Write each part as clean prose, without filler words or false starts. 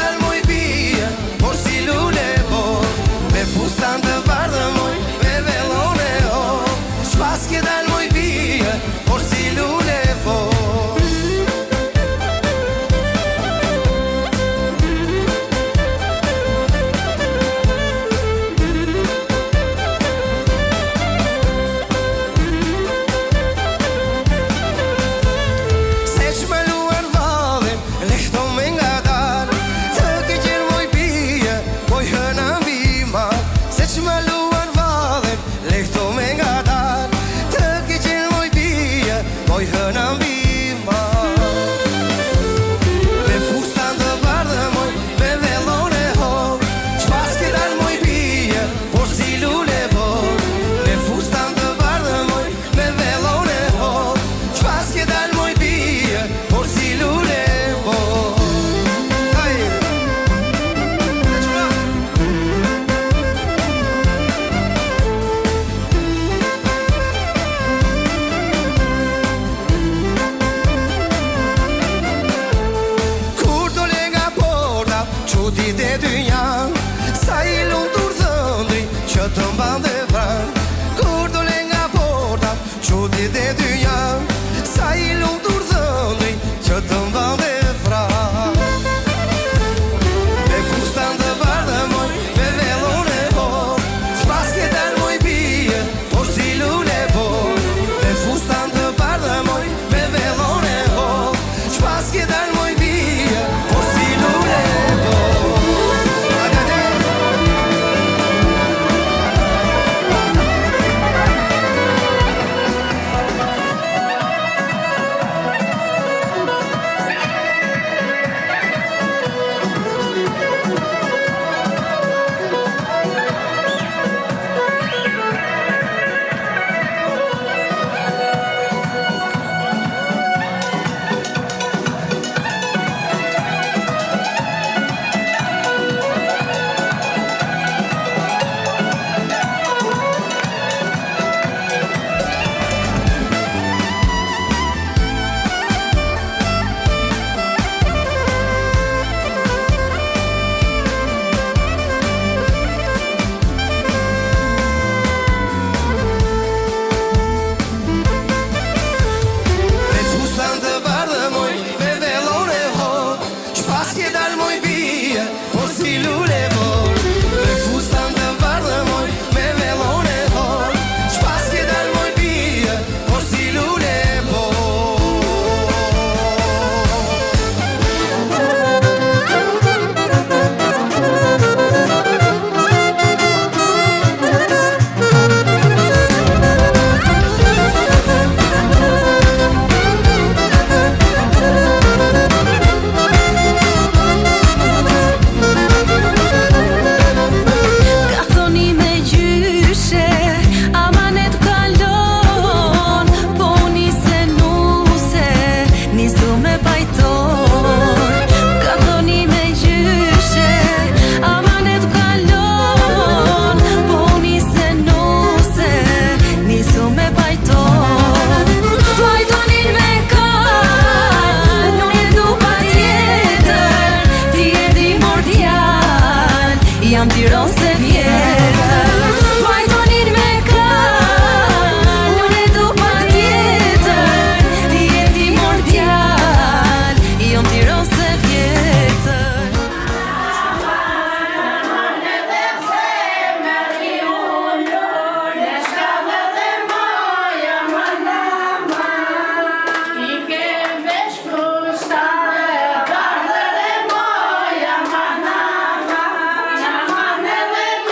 dal moj bie, por si lule po, me fustan të bardhë moj, me velone o, shpas ke dal moj bie, por si lule po. Çudit e dünya, sa I lumtur zëndri që të mban dhe vran. Kur dole nga porta, çudit e dünya, sa I lumtur zëndri që të mban dhe vran. Me fustan të bardhë moj, me velone por, shpas ke dal moj bie, por si lule por. Me fustan të bardhë moj, me velone por, shpas ke dal moj bie, por si lule por. Jam tiron se vjetër, vajtonin me kal, unë e du pa tjetër, ti e primordial, jam tiron se vjetër. Maneve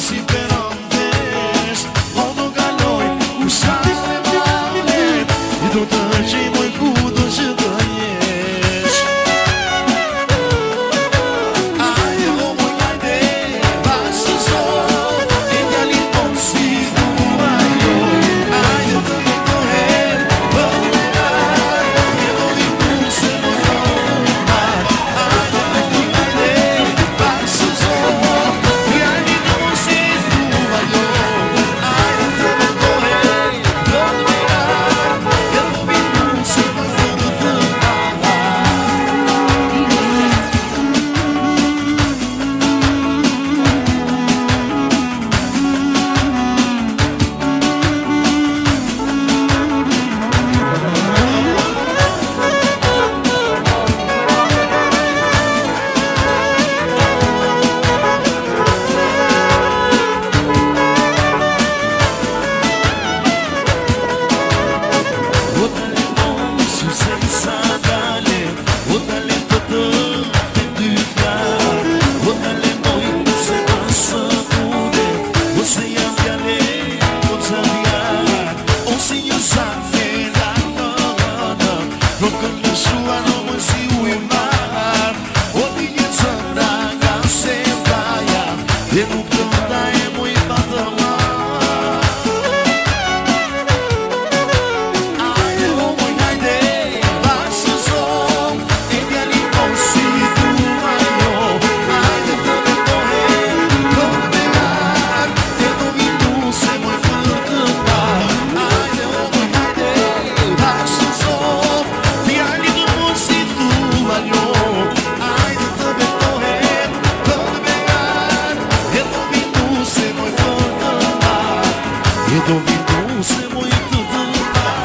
si perantes, o do kaloj ku sa me malet, I do të gjimoj ku do që të jesh. Ajde o moj ajde, vazhdo, e djalin ton si duaj joj. Ajde të metohem, bëllar, e do vitu se moj normal. Ajde o moj ajde, vazhdo, djalin ton si duaj joj. Ajde të metohem, bëllar, e do vitu se moj normal. O talento si senza dale, o talento të dy flar, o talento se passa bude, o se jam fjale, o të vjar, o se një sane la nëna, nuk në shua në më si ujmar, o di një të nga se vraja, e nuk të nda e moj patëma. Ajde o moj ajde, vazhdo, e djalin ton si duaj joj. Ajde të metohem, bëllar, e do vitu se moj fërtëtar. Ajde o moj ajde, vazhdo, djalin ton si duaj joj. Ajde të metohem, bëllar, e do vitu se moj fërtëtar. E do vitu se moj fërtëtar.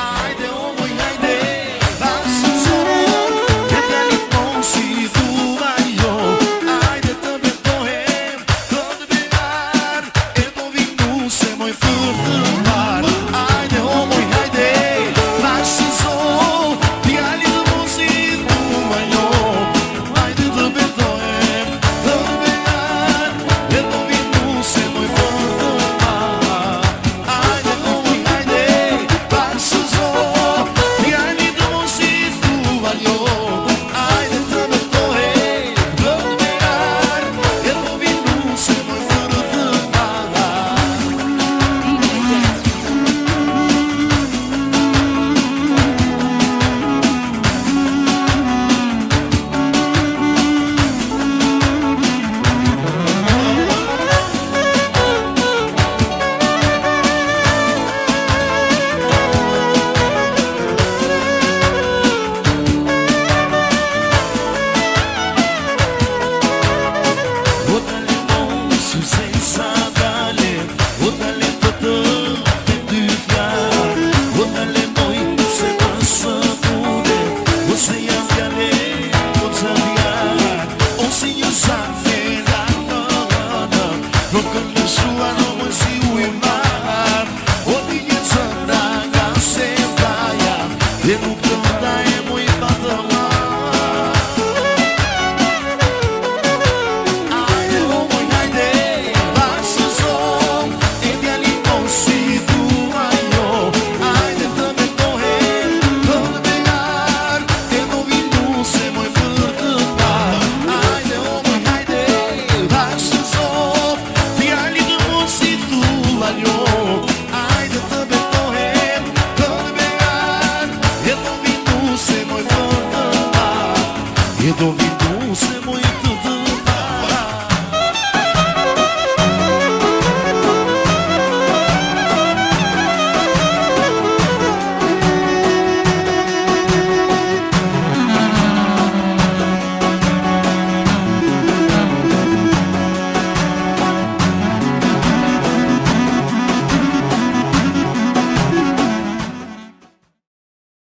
Ajde o moj ajde, vazhdo, e djalin ton si duaj joj. Ajde të metohem, të bejar, e do vitu se moj fërtëtar. Ajde o moj ajde, vazhdo, djalin ton si duaj joj. Ajde të metohem, të bejar, e do vitu se moj fërtëtar. Ajde o moj ajde, vazhdo, djalin ton si duaj joj. Ajde të metohem, të bejar, e do vitu se moj fërtëtar. O talento si senza dale, o talento të dy flar, o talento se passa bude, o se jam fjale, o të vjar, o se një sane la nëna, nuk në shua në më si ujmar, o di një të nga se vraja, e nuk të